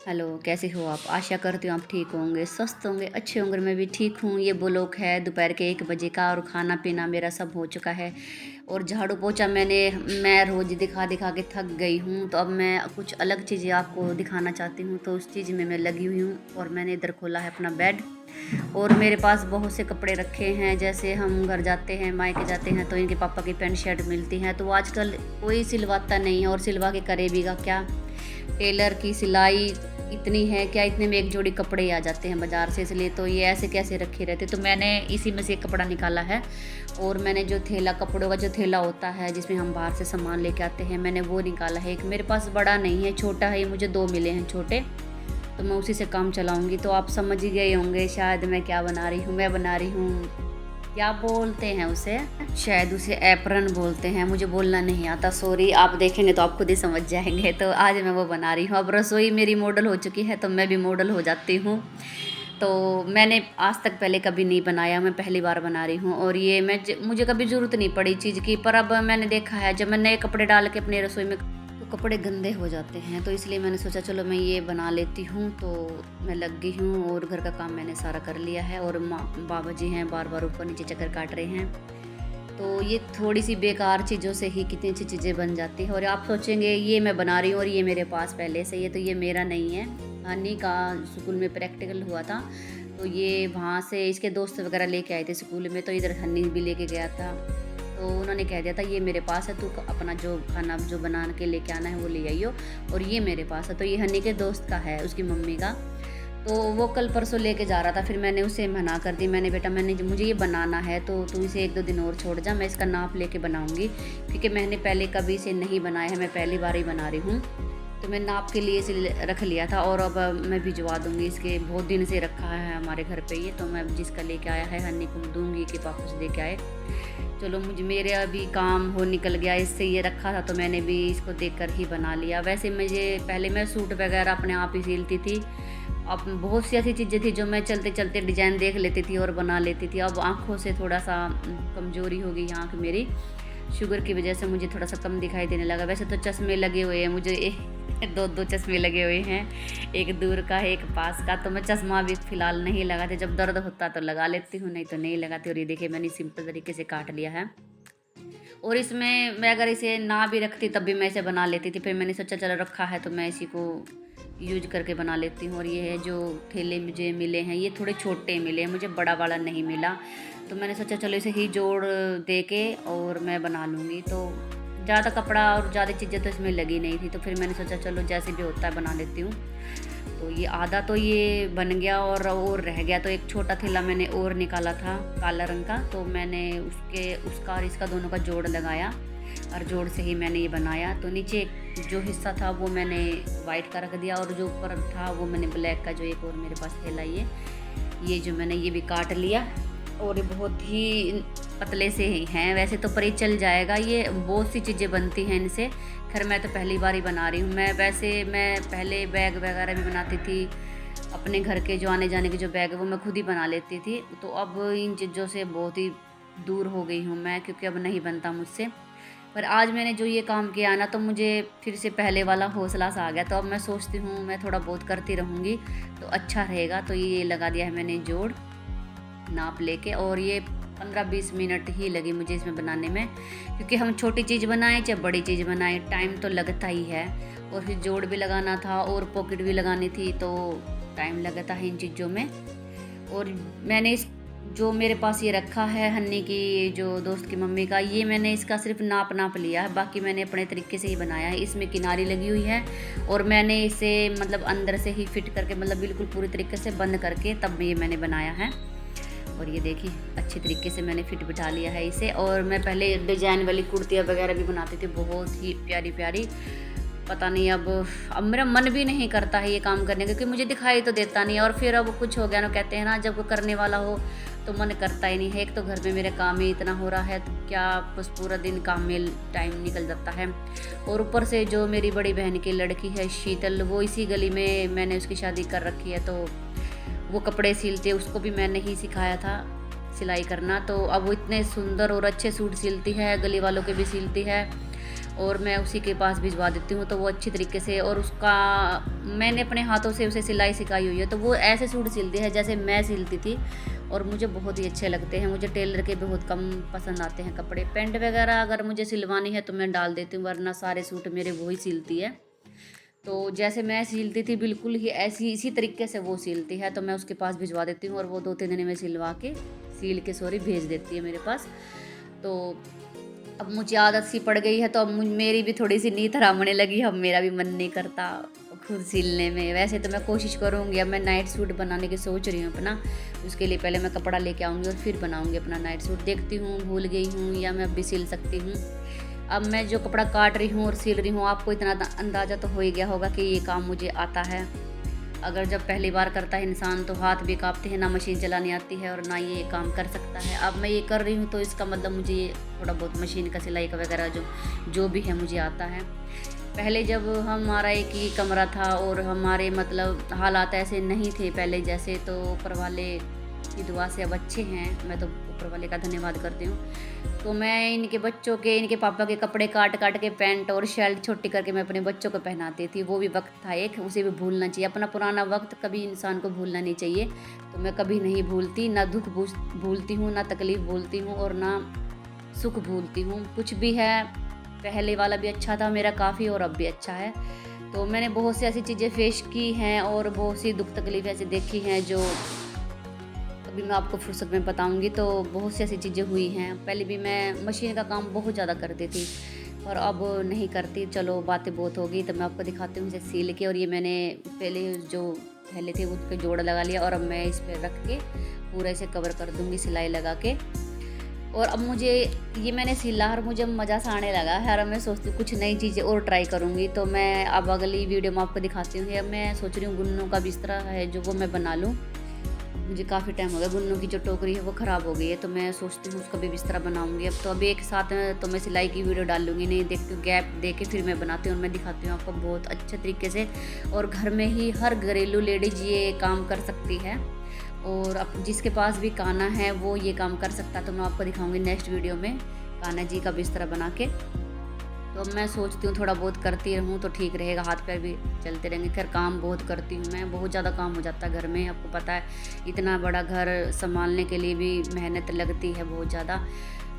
Hello, कैसे हो आप? आशा करती हूँ आप ठीक होंगे, स्वस्थ होंगे, अच्छे होंगे। मैं भी ठीक हूँ। ये ब्लॉग है दोपहर के 1 बजे का और खाना-पीना मेरा सब हो चुका है और झाड़ू-पोछा मैं रोज़ दिखा-दिखा के थक गई हूँ, तो अब मैं कुछ अलग चीज़ें आपको दिखाना चाहती हूँ, तो उस चीज़ में मैं लगी हुई हूँ और मैंने इधर खोला है अपना बेड और मेरे पास बहुत से कपड़े रखे हैं। जैसे हम घर जाते हैं, मायके जाते हैं, तो इनके पापा की पैंट शर्ट मिलती हैं, तो आजकल कोई सिलवाता नहीं है और सिलवा के करेगा क्या? टेलर की सिलाई इतनी है क्या, इतने में एक जोड़ी कपड़े आ जाते हैं बाज़ार से, इसलिए तो ये ऐसे कैसे रखे रहते। तो मैंने इसी में से एक कपड़ा निकाला है और मैंने जो थैला, कपड़ों का जो थैला होता है जिसमें हम बाहर से सामान लेके आते हैं, मैंने वो निकाला है। एक मेरे पास बड़ा नहीं है, छोटा है, मुझे 2 मिले हैं छोटे, तो मैं उसी से काम चलाऊँगी। तो आप समझ ही गए होंगे शायद मैं क्या बना रही हूँ। मैं बना रही हूँ, क्या बोलते हैं उसे, शायद उसे एप्रन बोलते हैं, मुझे बोलना नहीं आता, सॉरी। आप देखेंगे तो आप खुद ही समझ जाएंगे। तो आज मैं वो बना रही हूँ। अब रसोई मेरी मॉडल हो चुकी है, तो मैं भी मॉडल हो जाती हूँ। तो मैंने आज तक पहले कभी नहीं बनाया, मैं पहली बार बना रही हूँ और ये मुझे कभी ज़रूरत नहीं पड़ी चीज़ की, पर अब मैंने देखा है जब मैं नए कपड़े डाल के अपनी रसोई में, तो कपड़े गंदे हो जाते हैं, तो इसलिए मैंने सोचा चलो मैं ये बना लेती हूँ। तो मैं लग गई हूँ और घर का काम मैंने सारा कर लिया है और बाबा जी हैं बार बार ऊपर नीचे चक्कर काट रहे हैं। तो ये थोड़ी सी बेकार चीज़ों से ही कितनी अच्छी चीज़ें बन जाती हैं। और आप सोचेंगे ये मैं बना रही हूँ और ये मेरे पास पहले से, ये तो ये मेरा नहीं है। हनी का स्कूल में प्रैक्टिकल हुआ था, तो ये वहाँ से इसके दोस्त वगैरह लेके आए थे स्कूल में, तो इधर हनी भी लेके गया था, तो उन्होंने कह दिया था ये मेरे पास है, तू अपना जो खाना जो बना के लेके आना है वो ले आइयो, और ये मेरे पास है। तो ये हनी के दोस्त का है, उसकी मम्मी का। तो वो कल परसों लेके जा रहा था, फिर मैंने उसे मना कर दी। मैंने बेटा मुझे ये बनाना है, तो तू इसे 1-2 दिन और छोड़ जा, मैं इसका नाप लेके बनाऊंगी, क्योंकि मैंने पहले कभी इसे नहीं बनाया है, मैं पहली बार ही बना रही हूँ। तो मैं नाप के लिए इसे रख लिया था और अब मैं भिजवा दूंगी। इसके बहुत दिन से रखा है हमारे घर पे ये, तो मैं जिसका लेके आया है हनी को दूंगी कि पापा से लेके आए। चलो मेरे अभी काम हो निकल गया, इससे ये रखा था तो मैंने भी इसको देखकर ही बना लिया। वैसे पहले मैं सूट वगैरह अपने आप ही सिलती थी। अब बहुत सी ऐसी चीज़ें थी जो मैं चलते चलते डिज़ाइन देख लेती थी और बना लेती थी। अब आँखों से थोड़ा सा कमज़ोरी हो गई, आँख मेरी शुगर की वजह से मुझे थोड़ा सा कम दिखाई देने लगा। वैसे तो चश्मे लगे हुए हैं मुझे, 2 चश्मे लगे हुए हैं, एक दूर का है एक पास का। तो मैं चश्मा भी फ़िलहाल नहीं लगाती, जब दर्द होता तो लगा लेती हूँ, नहीं तो नहीं लगाती। और ये देखिए मैंने सिंपल तरीके से काट लिया है। और इसमें मैं अगर इसे ना भी रखती तब भी मैं इसे बना लेती थी, फिर मैंने सोचा चलो रखा है तो मैं इसी को यूज करके बना लेती हूँ। और ये है जो थैले मुझे मिले हैं, ये थोड़े छोटे मिले हैं, मुझे बड़ा वाला नहीं मिला, तो मैंने सोचा चलो इसे ही जोड़ दे के और मैं बना लूँगी। तो ज़्यादा कपड़ा और ज़्यादा चीज़ें तो इसमें लगी नहीं थी, तो फिर मैंने सोचा चलो जैसे भी होता है बना लेती हूँ। तो ये आधा तो ये बन गया और रह गया, तो एक छोटा थैला मैंने और निकाला था काला रंग का, तो मैंने उसका और इसका दोनों का जोड़ लगाया और जोड़ से ही मैंने ये बनाया। तो नीचे जो हिस्सा था वो मैंने वाइट का रख दिया और जो ऊपर था वो मैंने ब्लैक का, जो एक और मेरे पास थैला ये जो मैंने ये भी काट लिया। और ये बहुत ही पतले से ही हैं, वैसे तो पर ही चल जाएगा, ये बहुत सी चीज़ें बनती हैं इनसे। खैर मैं तो पहली बार ही बना रही हूँ। मैं पहले बैग वगैरह भी बनाती थी, अपने घर के जो आने जाने के जो बैग है वो मैं खुद ही बना लेती थी। तो अब इन चीज़ों से बहुत ही दूर हो गई हूँ मैं, क्योंकि अब नहीं बनता मुझसे। पर आज मैंने जो ये काम किया ना, तो मुझे फिर से पहले वाला हौसला सा आ गया। तो अब मैं सोचती हूँ मैं थोड़ा बहुत करती रहूँगी तो अच्छा रहेगा। तो ये लगा दिया है मैंने जोड़ नाप लेके, और ये 15-20 मिनट ही लगी मुझे इसमें बनाने में, क्योंकि हम छोटी चीज़ बनाएं चाहे बड़ी चीज़ बनाएं टाइम तो लगता ही है। और फिर जोड़ भी लगाना था और पॉकेट भी लगानी थी, तो टाइम लगता है इन चीज़ों में। और मैंने जो मेरे पास ये रखा है हन्नी की जो दोस्त की मम्मी का, ये मैंने इसका सिर्फ नाप लिया है, बाकी मैंने अपने तरीके से ही बनाया है। इसमें किनारी लगी हुई है और मैंने इसे मतलब अंदर से ही फिट करके, मतलब बिल्कुल पूरी तरीके से बंद करके तब ये मैंने बनाया है। और ये देखिए अच्छी तरीके से मैंने फिट बिठा लिया है इसे। और मैं पहले डिजाइन वाली कुर्तियाँ वगैरह भी बनाती थी, बहुत ही प्यारी प्यारी। पता नहीं अब मेरा मन भी नहीं करता है ये काम करने का, क्योंकि मुझे दिखाई तो देता नहीं है। और फिर अब कुछ हो गया ना, कहते हैं ना जब कोई करने वाला हो तो मन करता ही नहीं है। एक तो घर में मेरे काम ही इतना हो रहा है, तो क्या बस पूरा दिन काम में टाइम निकल जाता है। और ऊपर से जो मेरी बड़ी बहन की लड़की है शीतल, वो इसी गली में मैंने उसकी शादी कर रखी है, तो वो कपड़े सिलती है, उसको भी मैंने ही सिखाया था सिलाई करना। तो अब वो इतने सुंदर और अच्छे सूट सिलती है, गली वालों के भी सिलती है। और मैं उसी के पास भिजवा देती हूँ, तो वो अच्छी तरीके से, और उसका मैंने अपने हाथों से उसे सिलाई सिखाई हुई है, तो वो ऐसे सूट सिलती है जैसे मैं सिलती थी, और मुझे बहुत ही अच्छे लगते हैं। मुझे टेलर के बहुत कम पसंद आते हैं कपड़े। पैंट वगैरह अगर मुझे सिलवानी है तो मैं डाल देती हूँ, वरना सारे सूट मेरे वो ही सिलती है। तो जैसे मैं सिलती थी बिल्कुल ही ऐसी इसी तरीके से वो सिलती है, तो मैं उसके पास भिजवा देती हूँ, और वो 2-3 दिन में सिल के भेज देती है मेरे पास। तो अब मुझे आदत सी पड़ गई है, तो अब मेरी भी थोड़ी सी नींद हराम होने लगी। अब मेरा भी मन नहीं करता खुद सिलने में। वैसे तो मैं कोशिश करूँगी, अब मैं नाइट सूट बनाने की सोच रही हूँ अपना। उसके लिए पहले मैं कपड़ा लेके आऊँगी और फिर बनाऊँगी अपना नाइट सूट। देखती हूँ भूल गई हूँ या मैं अब भी सिल सकती हूँ। अब मैं जो कपड़ा काट रही हूँ और सिल रही हूँ, आपको इतना अंदाज़ा तो हो ही गया होगा कि ये काम मुझे आता है। अगर जब पहली बार करता है इंसान तो हाथ भी काँपते हैं, ना मशीन चलानी आती है और ना ये काम कर सकता है। अब मैं ये कर रही हूँ तो इसका मतलब मुझे ये थोड़ा बहुत मशीन का सिलाई का वगैरह जो भी है मुझे आता है। पहले जब हमारा एक ही कमरा था और हमारे मतलब हालात ऐसे नहीं थे पहले जैसे, तो ऊपर वाले की दुआ से अब अच्छे हैं। मैं तो ऊपर वाले का धन्यवाद करती हूँ। तो मैं इनके बच्चों के, इनके पापा के कपड़े काट काट के पैंट और शर्ट छोटी करके मैं अपने बच्चों को पहनाती थी। वो भी वक्त था एक, उसे भी भूलना चाहिए। अपना पुराना वक्त कभी इंसान को भूलना नहीं चाहिए। तो मैं कभी नहीं भूलती, ना दुख भूलती हूँ, ना तकलीफ़ भूलती हूँ और ना सुख भूलती हूँ। कुछ भी है, पहले वाला भी अच्छा था मेरा काफ़ी, और अब भी अच्छा है। तो मैंने बहुत सी ऐसी चीज़ें फेस की हैं और बहुत सी दुख तकलीफ़ ऐसी देखी हैं जो अभी मैं आपको फुर्सत में बताऊंगी। तो बहुत सी ऐसी चीज़ें हुई हैं। पहले भी मैं मशीन का काम बहुत ज़्यादा करती थी और अब नहीं करती। चलो बातें बहुत होगी, तो मैं आपको दिखाती हूँ इसे सील के। और ये मैंने पहले थे उसके जोड़ लगा लिया, और अब मैं इस पर रख के पूरा इसे कवर कर दूँगी सिलाई लगा के। और अब मुझे ये मैंने सिला और मुझे मज़ा सा आने लगा है, और मैं सोचती हूँ कुछ नई चीज़ें और ट्राई करूँगी। तो मैं अब अगली वीडियो में आपको दिखाती हूँ। अब मैं सोच रही हूँ गुन्नों का बिस्तरा है जो वो मैं बना लूँ। मुझे काफ़ी टाइम हो गया, गुन्नों की जो टोकरी है वो ख़राब हो गई है, तो मैं सोचती हूँ उसका भी बिस्तरा बनाऊंगी। अब तो अभी एक साथ तो मैं सिलाई की वीडियो डाल लूँगी, नहीं देखती हूँ, गैप दे के फिर मैं बनाती हूँ और मैं दिखाती हूँ आपको बहुत अच्छे तरीके से। और घर में ही हर घरेलू लेडीज ये काम कर सकती है, और अब जिसके पास भी काना है वो ये काम कर सकता है। तो मैं आपको दिखाऊँगी नेक्स्ट वीडियो में काना जी का बिस्तरा बना के। तो अब मैं सोचती हूँ थोड़ा बहुत करती रहूँ तो ठीक रहेगा, हाथ पैर भी चलते रहेंगे। खैर काम बहुत करती हूँ मैं, बहुत ज़्यादा काम हो जाता है घर में। आपको पता है इतना बड़ा घर संभालने के लिए भी मेहनत लगती है बहुत ज़्यादा।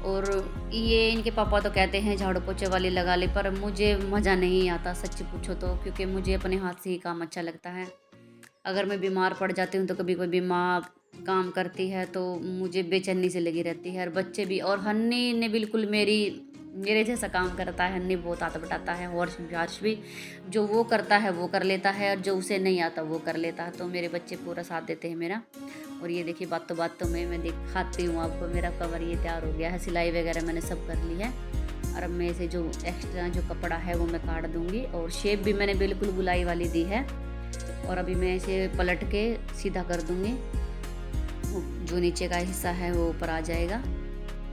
और ये इनके पापा तो कहते हैं झाड़ू पोछे वाली लगा ले, पर मुझे मज़ा नहीं आता सच पूछो तो, क्योंकि मुझे अपने हाथ से ही काम अच्छा लगता है। अगर मैं बीमार पड़ जाती हूँ तो कभी कोई बीमार काम करती है तो मुझे बेचैनी से लगी रहती है। और बच्चे भी, और हन्नी ने बिल्कुल मेरे जैसा काम करता है। हन्नी बहुत हाथ बटाता है, हर्ष भी जो वो करता है वो कर लेता है, और जो उसे नहीं आता वो कर लेता है। तो मेरे बच्चे पूरा साथ देते हैं मेरा। और ये देखिए बातों में मैं दिखाती हूँ आपको, मेरा कवर ये तैयार हो गया है। सिलाई वगैरह मैंने सब कर ली है, और अब मैं इसे जो एक्स्ट्रा जो कपड़ा है वो मैं काट दूँगी। और शेप भी मैंने बिल्कुल गुलाई वाली दी है। और अभी मैं इसे पलट के सीधा कर दूँगी, जो नीचे का हिस्सा है वो ऊपर आ जाएगा,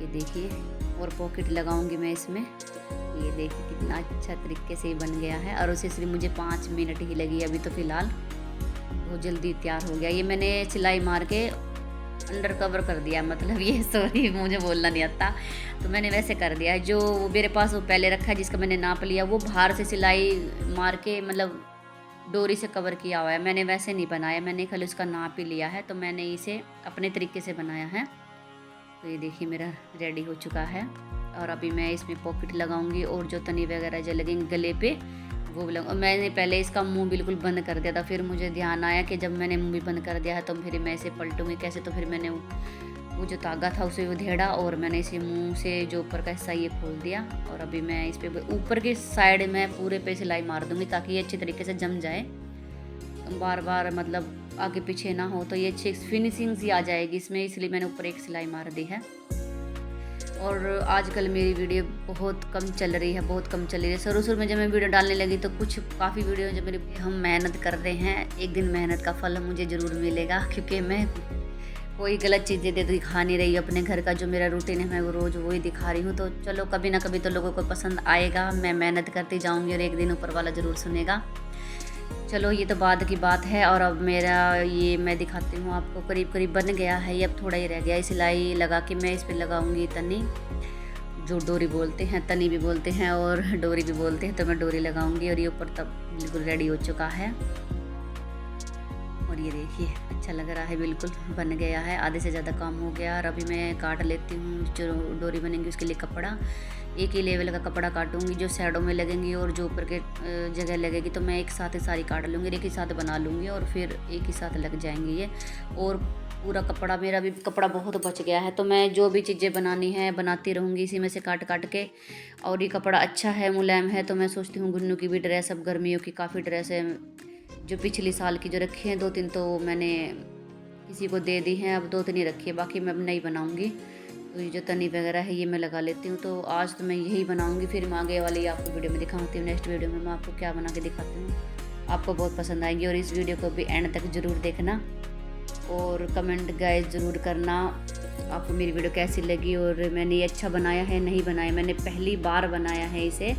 ये देखिए। और पॉकेट लगाऊंगी मैं इसमें, ये देखिए कितना अच्छा तरीके से बन गया है। और उसे सिर्फ मुझे 5 मिनट ही लगी अभी, तो फ़िलहाल बहुत जल्दी तैयार हो गया। ये मैंने सिलाई मार के अंडर कवर कर दिया, मतलब ये सॉरी मुझे बोलना नहीं आता, तो मैंने वैसे कर दिया है। जो मेरे पास वो पहले रखा है जिसका मैंने नाप लिया, वो बाहर से सिलाई मार के मतलब डोरी से कवर किया हुआ है। मैंने वैसे नहीं बनाया, मैंने खाली उसका नाप ही लिया है, तो मैंने इसे अपने तरीके से बनाया है। तो ये देखिए मेरा रेडी हो चुका है। और अभी मैं इसमें पॉकेट लगाऊंगी, और जो तनी वगैरह जो लगेंगे गले पे वो लगाऊंगी। मैंने पहले इसका मुंह बिल्कुल बंद कर दिया था, फिर मुझे ध्यान आया कि जब मैंने मुंह भी बंद कर दिया है तो फिर मैं इसे पलटूंगी कैसे। तो फिर मैंने वो जो धागा था उसे उधेड़ा, और मैंने इसे मुंह से जो ऊपर का हिस्सा ये खोल दिया। और अभी मैं इस पर ऊपर की साइड में पूरे पे सिलाई मार दूंगी ताकि ये अच्छी तरीके से जम जाए, बार बार मतलब आगे पीछे ना हो, तो ये अच्छी फिनिशिंग सी आ जाएगी इसमें, इसलिए मैंने ऊपर एक सिलाई मार दी है। और आजकल मेरी वीडियो बहुत कम चल रही है, बहुत कम चल रही है। शुरू में जब मैं वीडियो डालने लगी तो काफ़ी वीडियो जब मेरी हम मेहनत कर रहे हैं, एक दिन मेहनत का फल मुझे ज़रूर मिलेगा, क्योंकि मैं कोई गलत चीज़ें दिखा नहीं रही। अपने घर का जो मेरा रूटीन है मैं वो रोज़ वही दिखा रही हूँ। तो चलो कभी ना कभी तो लोगों को पसंद आएगा, मैं मेहनत करती जाऊँगी और एक दिन ऊपर वाला ज़रूर सुनेगा। चलो ये तो बाद की बात है। और अब मेरा ये मैं दिखाती हूँ आपको, करीब करीब बन गया है ये, अब थोड़ा ही रह गया है। सिलाई लगा के मैं इस पर लगाऊंगी तनी, जो डोरी बोलते हैं, तनी भी बोलते हैं और डोरी भी बोलते हैं। तो मैं डोरी लगाऊंगी और ये ऊपर तब बिल्कुल रेडी हो चुका है। और ये देखिए अच्छा लग रहा है, बिल्कुल बन गया है, आधे से ज़्यादा काम हो गया। और अभी मैं काट लेती हूँ जो डोरी बनेंगी उसके लिए कपड़ा। एक ही लेवल का कपड़ा काटूंगी, जो साइडों में लगेंगी और जो ऊपर के जगह लगेगी तो मैं एक साथ ही सारी काट लूँगी, एक ही साथ बना लूँगी और फिर एक ही साथ लग जाएंगी ये। और पूरा कपड़ा, मेरा भी कपड़ा बहुत बच गया है, तो मैं जो भी चीज़ें बनानी है बनाती रहूँगी इसी में से काट काट के। और ये कपड़ा अच्छा है, मुलायम है, तो मैं सोचती हूँ गुन्नू की भी ड्रेस, अब गर्मियों की काफ़ी ड्रेस है जो पिछले साल की जो रखी हैं 2-3 तो मैंने किसी को दे दी हैं, अब 2-3 ही रखी है, बाकी मैं अब नहीं बनाऊँगी। तो ये जो तनी वगैरह है ये मैं लगा लेती हूँ। तो आज तो मैं यही बनाऊँगी, फिर मैं आगे वाली आपको वीडियो में दिखाती हूँ। नेक्स्ट वीडियो में मैं आपको क्या बना के दिखाती हूँ, आपको बहुत पसंद आएगी। और इस वीडियो को भी एंड तक ज़रूर देखना और कमेंट गाइस ज़रूर करना आपको मेरी वीडियो कैसी लगी और मैंने ये अच्छा बनाया है नहीं बनाया। मैंने पहली बार बनाया है इसे,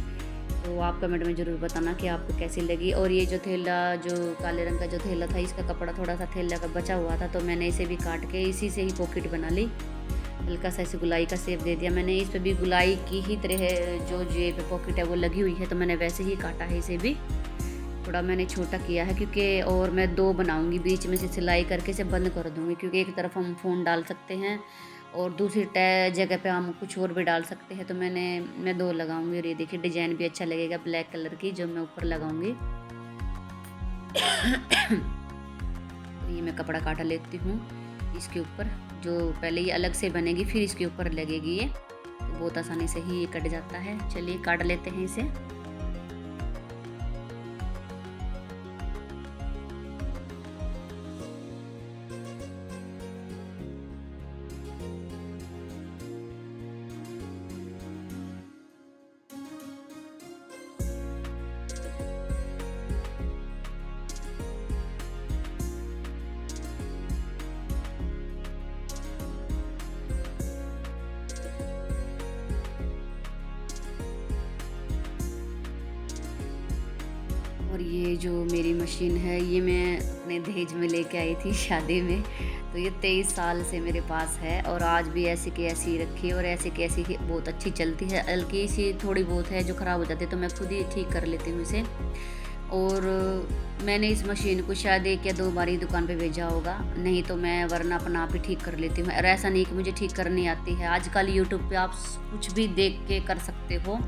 तो आप कमेंट में ज़रूर बताना कि आपको कैसी लगी। और ये जो थैला, जो काले रंग का जो थैला था, इसका कपड़ा थोड़ा सा थैला का बचा हुआ था, तो मैंने इसे भी काट के इसी से ही पॉकेट बना ली। हल्का सा इसे गुलाई का शेप दे दिया मैंने। इस पर भी गुलाई की ही तरह जो जेब पॉकेट है वो लगी हुई है, तो मैंने वैसे ही काटा है। इसे भी थोड़ा मैंने छोटा किया है क्योंकि, और मैं 2 बनाऊंगी, बीच में से सिलाई करके इसे बंद कर दूंगी, क्योंकि एक तरफ हम फ़ोन डाल सकते हैं और दूसरी जगह पे हम कुछ और भी डाल सकते हैं। तो मैं 2 लगाऊंगी। और ये देखिए डिजाइन भी अच्छा लगेगा ब्लैक कलर की जो मैं ऊपर लगाऊंगी। ये मैं कपड़ा काटा लेती हूँ इसके ऊपर, जो पहले ये अलग से बनेगी फिर इसके ऊपर लगेगी ये, तो बहुत आसानी से ही ये कट जाता है। चलिए काट लेते हैं इसे। और ये जो मेरी मशीन है ये मैं अपने दहेज में लेके आई थी शादी में, तो ये 23 साल से मेरे पास है और आज भी ऐसी की ऐसी रखी है और ऐसी की ऐसी ही बहुत अच्छी चलती है। हल्की सी थोड़ी बहुत है जो ख़राब हो जाती है तो मैं खुद ही ठीक कर लेती हूँ इसे। और मैंने इस मशीन को शायद 1 या 2 बार ही दुकान पे भेजा होगा, नहीं तो मैं वरना अपना आप ही ठीक कर लेती हूँ। और ऐसा नहीं कि मुझे ठीक करनी आती है, आजकल यूट्यूब पे आप कुछ भी देख के कर सकते हो।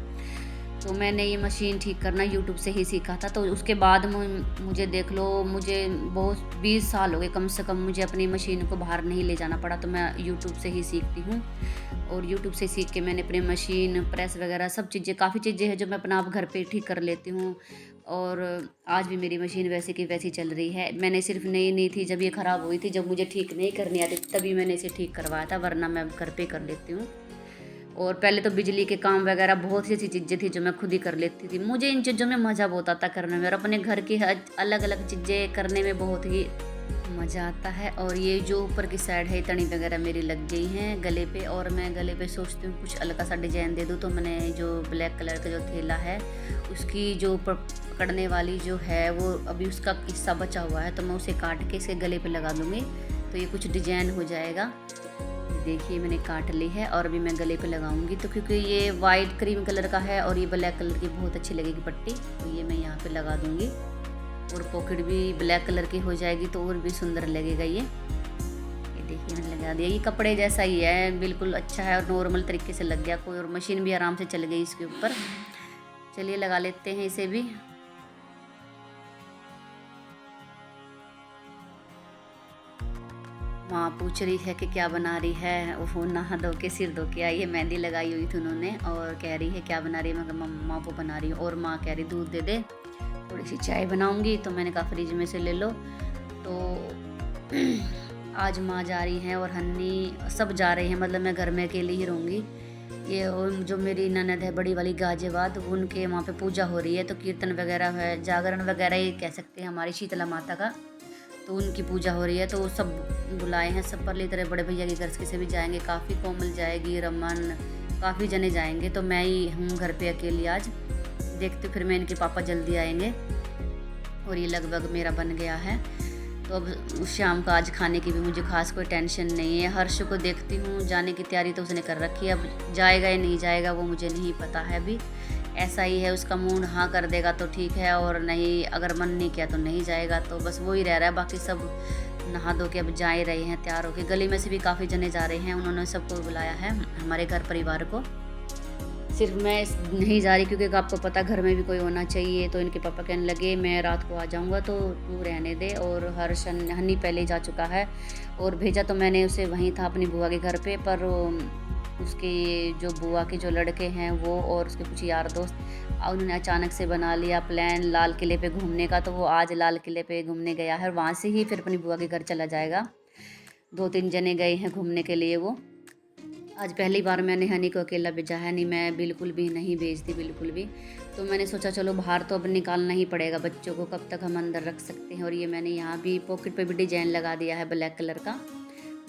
तो मैंने ये मशीन ठीक करना यूट्यूब से ही सीखा था, तो उसके बाद मुझे देख लो, मुझे बहुत 20 साल हो गए कम से कम, मुझे अपनी मशीन को बाहर नहीं ले जाना पड़ा, तो मैं यूट्यूब से ही सीखती हूँ। और यूट्यूब से सीख के मैंने अपनी मशीन, प्रेस वगैरह सब चीज़ें, काफ़ी चीज़ें हैं जो मैं अपना आप घर पे ठीक कर लेती हूँ। और आज भी मेरी मशीन वैसे की वैसी चल रही है। मैंने सिर्फ नई नहीं थी, जब ये ख़राब हुई थी, जब मुझे ठीक नहीं करनी आती तभी मैंने इसे ठीक करवाया था, वरना मैं घर पे कर लेती हूँ। और पहले तो बिजली के काम वगैरह बहुत सी ऐसी चीज़ें थी जो मैं खुद ही कर लेती थी। मुझे इन चीज़ों में मज़ा बहुत आता करने में, और अपने घर की अलग अलग चीज़ें करने में बहुत ही मज़ा आता है। और ये जो ऊपर की साइड है तनी वगैरह मेरी लग गई हैं गले पे, और मैं गले पे सोचती हूँ कुछ हल्का सा डिजाइन दे दूँ। तो मैंने जो ब्लैक कलर का जो थैला है उसकी जो ऊपर पकड़ने वाली जो है वो अभी उसका हिस्सा बचा हुआ है, तो मैं उसे काट के इसके गले पे लगा दूँगी, तो ये कुछ डिजाइन हो जाएगा। देखिए मैंने काट ली है और अभी मैं गले पे लगाऊंगी। तो क्योंकि ये वाइट क्रीम कलर का है और ये ब्लैक कलर की बहुत अच्छी लगेगी पट्टी, तो ये मैं यहाँ पे लगा दूंगी। और पॉकेट भी ब्लैक कलर की हो जाएगी तो और भी सुंदर लगेगा ये देखिए मैंने लगा दिया। ये कपड़े जैसा ही है, बिल्कुल अच्छा है और नॉर्मल तरीके से लग गया कोई, और मशीन भी आराम से चल गई इसके ऊपर। चलिए लगा लेते हैं इसे भी। माँ पूछ रही है कि क्या बना रही है, वो नहा धो के सिर धो के आई है, मेहंदी लगाई हुई थी उन्होंने, और कह रही है क्या बना रही है। मैं मम्मा को बना रही हूँ, और माँ कह रही दूध दे दे, थोड़ी सी चाय बनाऊँगी। तो मैंने कहा फ्रिज में से ले लो। तो आज माँ जा रही हैं और हन्नी सब जा रहे हैं, मतलब मैं घर में अकेली ही रहूँगी। ये जो मेरी ननद है बड़ी वाली गाजियाबाद, उनके वहाँ पे पूजा हो रही है, तो कीर्तन वगैरह है, जागरण वगैरह ये कह सकते हैं हमारी शीतला माता का, तो उनकी पूजा हो रही है। तो सब बुलाए हैं, सब पर तरह बड़े भैया के घर से भी जाएंगे, काफ़ी कोमल जाएगी, रमन, काफ़ी जने जाएंगे, तो मैं ही हूँ घर पे अकेली आज। देखते फिर मैं, इनके पापा जल्दी आएंगे। और ये लगभग मेरा बन गया है। तो अब शाम का आज खाने की भी मुझे ख़ास कोई टेंशन नहीं है। हर्ष को देखती हूँ, जाने की तैयारी तो उसने कर रखी है, अब जाएगा या नहीं जाएगा वो मुझे नहीं पता है अभी। ऐसा ही है, उसका मूड हाँ कर देगा तो ठीक है, और नहीं अगर मन नहीं किया तो नहीं जाएगा, तो बस वो ही रह रहा है। बाकी सब नहा धो के अब जा ही रहे हैं तैयार होके। गली में से भी काफ़ी जने जा रहे हैं, उन्होंने सबको बुलाया है हमारे घर परिवार को। सिर्फ मैं नहीं जा रही क्योंकि आपको पता घर में भी कोई होना चाहिए, तो इनके पापा कहने लगे मैं रात को आ जाऊंगा तो तू रहने दे। और हनी पहले ही जा चुका है, और भेजा तो मैंने उसे वहीं था अपनी बुआ के घर पे, पर उसके जो बुआ के जो लड़के हैं वो और उसके कुछ यार दोस्त उन्होंने अचानक से बना लिया प्लान लाल किले पे घूमने का, तो वो आज लाल किले पे घूमने गया है और वहाँ से ही फिर अपनी बुआ के घर चला जाएगा। 2-3 जने गए हैं घूमने के लिए वो। आज पहली बार मैंने हनी को अकेला भेजा है, नहीं मैं बिल्कुल भी नहीं भेजती बिल्कुल भी। तो मैंने सोचा चलो बाहर तो अब निकालना ही पड़ेगा बच्चों को, कब तक हम अंदर रख सकते हैं। और ये मैंने यहाँ भी पॉकेट पे भी डिजाइन लगा दिया है ब्लैक कलर का,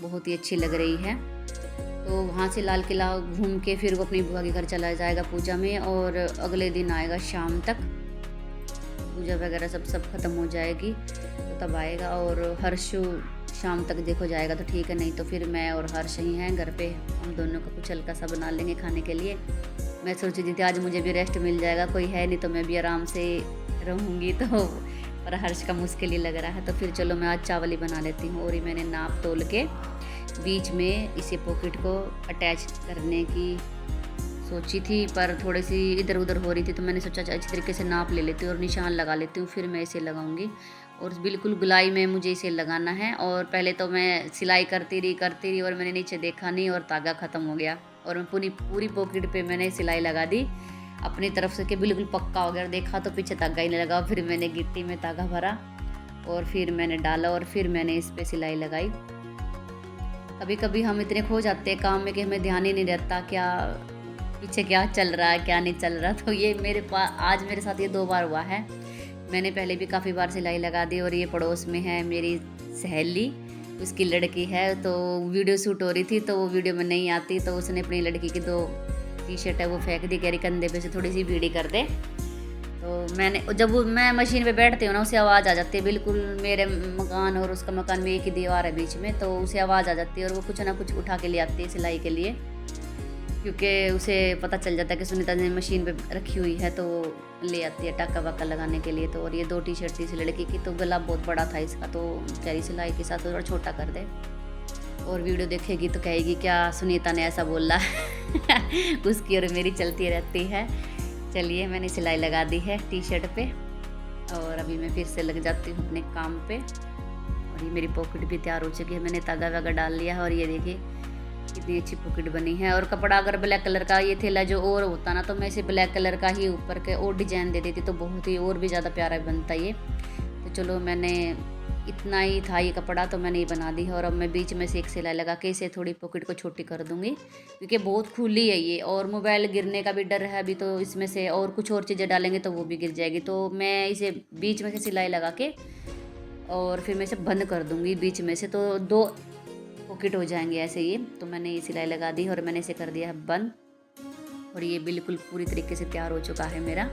बहुत ही अच्छी लग रही है। तो वहाँ से लाल किला घूम के फिर वो अपनी बुआ के घर चला जाएगा पूजा में, और अगले दिन आएगा शाम तक, पूजा वगैरह सब ख़त्म हो जाएगी तो तब आएगा। और हर्षु शाम तक देखो जाएगा तो ठीक है, नहीं तो फिर मैं और हर्ष ही हैं घर पे, हम दोनों का कुछ हल्का सा बना लेंगे खाने के लिए। मैं सोच रही थी आज मुझे भी रेस्ट मिल जाएगा, कोई है नहीं तो मैं भी आराम से रहूँगी, तो पर हर्ष का मुश्किल ही लग रहा है। तो फिर चलो मैं आज चावल ही बना लेती हूँ। और ये मैंने नाप तोल के बीच में इसे पॉकेट को अटैच करने की सोची थी, पर थोड़ी सी इधर उधर हो रही थी, तो मैंने सोचा अच्छी तरीके से नाप ले लेती हूँ और निशान लगा लेती हूँ, फिर मैं इसे लगाऊंगी। और बिल्कुल गुलाई में मुझे इसे लगाना है। और पहले तो मैं सिलाई करती रही और मैंने नीचे देखा नहीं और तागा ख़त्म हो गया, और मैं पूरी पॉकेट पे मैंने सिलाई लगा दी अपनी तरफ से कि बिल्कुल पक्का हो गया। देखा तो पीछे तागा ही नहीं लगा, फिर मैंने गिट्टी में तागा भरा और फिर मैंने डाला और फिर मैंने इस पर सिलाई लगाई। कभी कभी हम इतने खो जाते हैं काम में कि हमें ध्यान ही नहीं रहता क्या पीछे क्या चल रहा है क्या नहीं चल रहा। तो ये आज मेरे साथ ये 2 बार हुआ है। मैंने पहले भी काफ़ी बार सिलाई लगा दी, और ये पड़ोस में है मेरी सहेली, उसकी लड़की है, तो वीडियो शूट हो रही थी तो वो वीडियो में नहीं आती, तो उसने अपनी लड़की की 2 टी-शर्ट है वो फेंक दी, कह रही कंधे पे से थोड़ी सी भीड़ी कर दे। तो जब मैं मशीन पे बैठती हूँ ना, उसे आवाज़ आ जाती है, बिल्कुल मेरे मकान और उसका मकान में एक ही दीवार है बीच में, तो उसे आवाज़ आ जाती है और वो कुछ ना कुछ उठा के ले आती है सिलाई के लिए, क्योंकि उसे पता चल जाता है कि सुनीता ने मशीन पे रखी हुई है, तो ले आती है टाका वाका लगाने के लिए। तो और ये 2 टी-शर्ट थी इस लड़की की, तो गला बहुत बड़ा था इसका, तो कह रही सिलाई के साथ थोड़ा छोटा कर दे। और वीडियो देखेगी तो कहेगी क्या सुनीता ने ऐसा बोला उसकी और मेरी चलती रहती है। चलिए मैंने सिलाई लगा दी है टी-शर्ट पे, और अभी मैं फिर से लग जाती हूँ अपने काम पे। और ये मेरी पॉकेट भी तैयार हो चुकी है, मैंने तागा वागा डाल लिया है, और ये देखिए कितनी अच्छी पॉकेट बनी है। और कपड़ा अगर ब्लैक कलर का ये थैला जो और होता ना, तो मैं इसे ब्लैक कलर का ही ऊपर के और डिजाइन दे देती, तो बहुत ही और भी ज़्यादा प्यारा बनता ये। तो चलो मैंने इतना ही था ये कपड़ा, तो मैंने ये बना दी है। और अब मैं बीच में से एक सिलाई लगा के इसे थोड़ी पॉकेट को छोटी कर दूँगी, क्योंकि बहुत खुली है ये, और मोबाइल गिरने का भी डर है अभी, तो इसमें से और कुछ और चीज़ें डालेंगे तो वो भी गिर जाएगी। तो मैं इसे बीच में से सिलाई लगा के और फिर मैं इसे बंद कर दूँगी बीच में से, तो 2 पॉकेट हो जाएंगे ऐसे ये। तो मैंने ये सिलाई लगा दी और मैंने इसे कर दिया है बंद, और ये बिल्कुल पूरी तरीके से तैयार हो चुका है मेरा।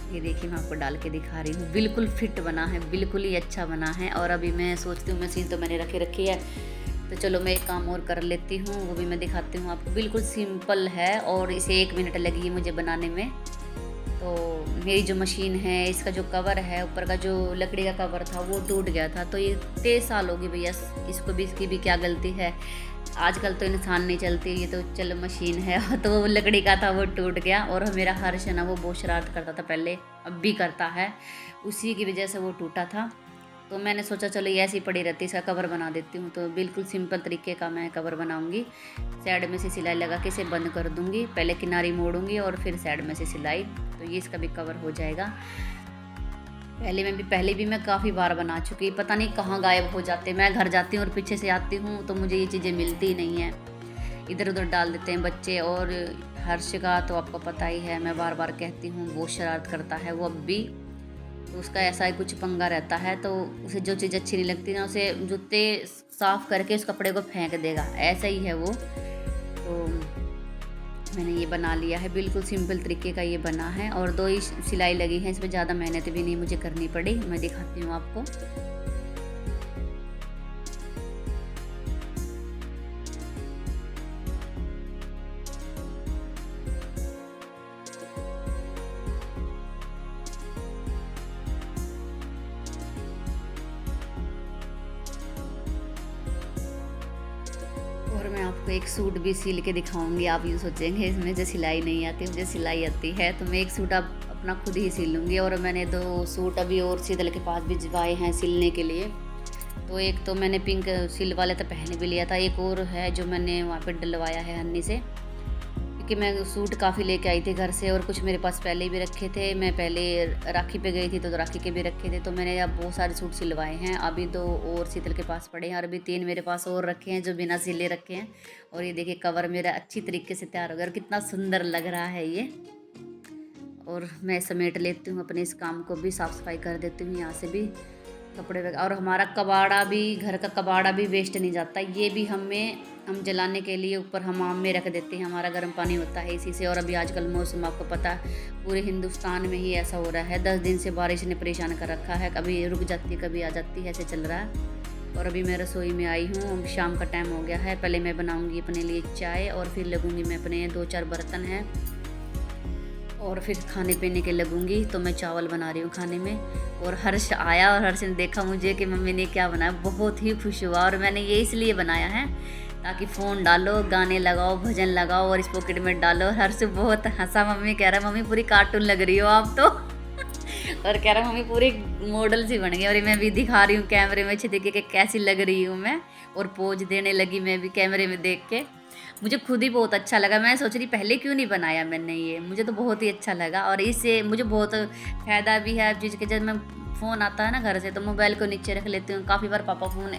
ये देखिए मैं आपको डाल के दिखा रही हूँ, बिल्कुल फिट बना है, बिल्कुल ही अच्छा बना है। और अभी मैं सोचती हूँ मशीन तो मैंने रखी है, तो चलो मैं एक काम और कर लेती हूँ, वो भी मैं दिखाती हूँ आपको। बिल्कुल सिंपल है और इसे 1 मिनट लगी मुझे बनाने में। तो मेरी जो मशीन है, इसका जो कवर है ऊपर का, जो लकड़ी का कवर था वो टूट गया था, तो ये 23 साल होगी भैया इसको भी, इसकी भी क्या गलती है। आजकल तो इंसान नहीं चलती, ये तो चलो मशीन है तो वो लकड़ी का था वो टूट गया। और मेरा हर्ष है ना, वो बहुत शरारत करता था पहले, अब भी करता है, उसी की वजह से वो टूटा था। तो मैंने सोचा चलो ये ऐसी पड़ी रहती, इसका कवर बना देती हूँ। तो बिल्कुल सिंपल तरीके का मैं कवर बनाऊँगी। साइड में से सिलाई लगा के इसे बंद कर दूँगी, पहले किनारी मोड़ूँगी और फिर साइड में से सिलाई, तो ये इसका भी कवर हो जाएगा। पहले भी मैं काफ़ी बार बना चुकी, पता नहीं कहाँ गायब हो जाते। मैं घर जाती हूँ और पीछे से आती हूँ तो मुझे ये चीज़ें मिलती ही नहीं हैं, इधर उधर डाल देते हैं बच्चे। और हर्ष का तो आपको पता ही है, मैं बार बार कहती हूँ, बहुत शरारत करता है वो अब भी, तो उसका ऐसा ही कुछ पंगा रहता है। तो उसे जो चीज़ अच्छी नहीं लगती ना, उसे जूते साफ़ करके उस कपड़े को फेंक देगा, ऐसा ही है वो। तो मैंने ये बना लिया है, बिल्कुल सिंपल तरीके का ये बना है और 2 ही सिलाई लगी है, इसमें ज़्यादा मेहनत भी नहीं मुझे करनी पड़ी। मैं दिखाती हूँ आपको। और मैं आपको एक सूट भी सिल के दिखाऊंगी। आप यूँ सोचेंगे इसमें जो सिलाई नहीं आती, मुझे सिलाई आती है। तो मैं एक सूट अब अपना खुद ही सिल लूँगी। और मैंने 2 सूट अभी और शीतल के पास भिजवाए हैं सिलने के लिए। तो एक तो मैंने पिंक सिल वाले तो पहले भी लिया था, एक और है जो मैंने वहाँ पे डलवाया है हन्नी से, क्योंकि मैं सूट काफ़ी लेके आई थी घर से और कुछ मेरे पास पहले भी रखे थे। मैं पहले राखी पे गई थी तो राखी के भी रखे थे। तो मैंने अब बहुत सारे सूट सिलवाए हैं। अभी 2 और शीतल के पास पड़े हैं और अभी 3 मेरे पास और रखे हैं जो बिना सिले रखे हैं। और ये देखिए कवर मेरा अच्छी तरीके से तैयार हो गया और कितना सुंदर लग रहा है ये। और मैं समेट लेती हूँ अपने इस काम को भी, साफ़ सफाई कर देती हूँ यहाँ से भी कपड़े वगैरह। और हमारा कबाड़ा भी, घर का कबाड़ा भी वेस्ट नहीं जाता। ये भी हम जलाने के लिए ऊपर हमाम में रख देते हैं। हमारा गर्म पानी होता है इसी से। और अभी आजकल मौसम आपको पता है पूरे हिंदुस्तान में ही ऐसा हो रहा है। 10 दिन से बारिश ने परेशान कर रखा है, कभी रुक जाती है कभी आ जाती है, ऐसे चल रहा है। और अभी मैं रसोई में आई हूँ, शाम का टाइम हो गया है। पहले मैं बनाऊँगी अपने लिए चाय और फिर लगूँगी मैं अपने 2-4 बर्तन हैं और फिर खाने पीने के लगूंगी। तो मैं चावल बना रही हूँ खाने में। और हर्ष आया और हर्ष ने देखा मुझे कि मम्मी ने क्या बनाया, बहुत ही खुश हुआ। और मैंने ये इसलिए बनाया है ताकि फ़ोन डालो, गाने लगाओ, भजन लगाओ और इस पॉकेट में डालो। हर्ष बहुत हंसा। मम्मी कह रहा है मम्मी पूरी कार्टून लग रही हो आप तो और कह रहा मम्मी पूरी मॉडल सी बन गई। और मैं भी दिखा रही हूँ कैमरे में अच्छे देखिए कि कैसी लग रही हूँ मैं। और पोज देने लगी मैं भी कैमरे में देख के। मुझे खुद ही बहुत अच्छा लगा। मैं सोच रही पहले क्यों नहीं बनाया मैंने ये, मुझे तो बहुत ही अच्छा लगा। और इससे मुझे बहुत फ़ायदा भी है जिसके जब मैं फ़ोन आता है ना घर से तो मोबाइल को नीचे रख लेती हूँ। काफ़ी बार पापा फ़ोन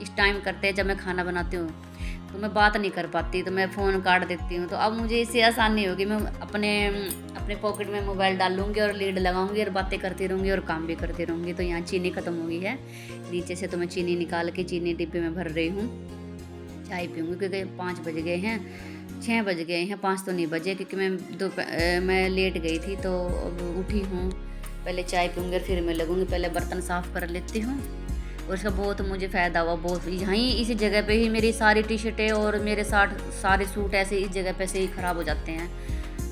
इस टाइम करते हैं जब मैं खाना बनाती हूँ तो मैं बात नहीं कर पाती, तो मैं फ़ोन काट देती हूँ। तो अब मुझे इससे आसानी होगी, मैं अपने पॉकेट में मोबाइल डाल लूँगी और लीड लगाऊंगी और बातें करती रहूँगी और काम भी करती रहूँगी। तो यहाँ चीनी ख़त्म हो गई है नीचे से, तो मैं चीनी निकाल के चीनी डिब्बे में भर रही हूँ। चाय पीऊँगी क्योंकि 5 बज गए हैं, 6 बज गए हैं, 5 तो नहीं बजे क्योंकि मैं लेट गई थी। तो अब उठी हूँ, पहले चाय पीऊँगी और फिर मैं लगूँगी। पहले बर्तन साफ़ कर लेती हूँ। और इसका बहुत मुझे फ़ायदा हुआ, बहुत। यहीं इसी जगह पे ही मेरी सारी टी शर्टें और मेरे सारे सूट ऐसे इस जगह पे से ही ख़राब हो जाते हैं।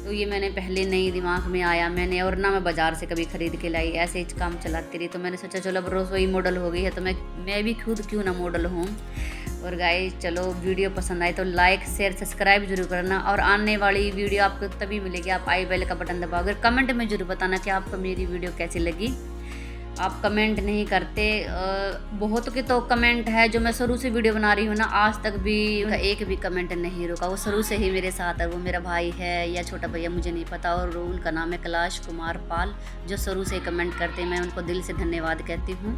तो ये मैंने पहले नहीं दिमाग में आया मैंने, और ना मैं बाज़ार से कभी ख़रीद के लाई, ऐसे ही काम चलाती रही। तो मैंने सोचा चलो अब रसोई मॉडल हो गई है तो मैं भी खुद क्यों ना मॉडल हूँ। और गाइस चलो वीडियो पसंद आई तो लाइक शेयर सब्सक्राइब जरूर करना। और आने वाली वीडियो आपको तभी मिलेगी, आप आई बेल का बटन दबाओगे। कमेंट में जरूर बताना कि आपको मेरी वीडियो कैसी लगी। आप कमेंट नहीं करते, बहुत के तो कमेंट है जो मैं शुरू से वीडियो बना रही हूँ ना, आज तक भी एक भी कमेंट नहीं रुका। वो शुरू से ही मेरे साथ है, वो मेरा भाई है या छोटा भैया मुझे नहीं पता। और उनका नाम है कैलाश कुमार पाल, जो शुरू से कमेंट करते हैं। मैं उनको दिल से धन्यवाद कहती हूँ।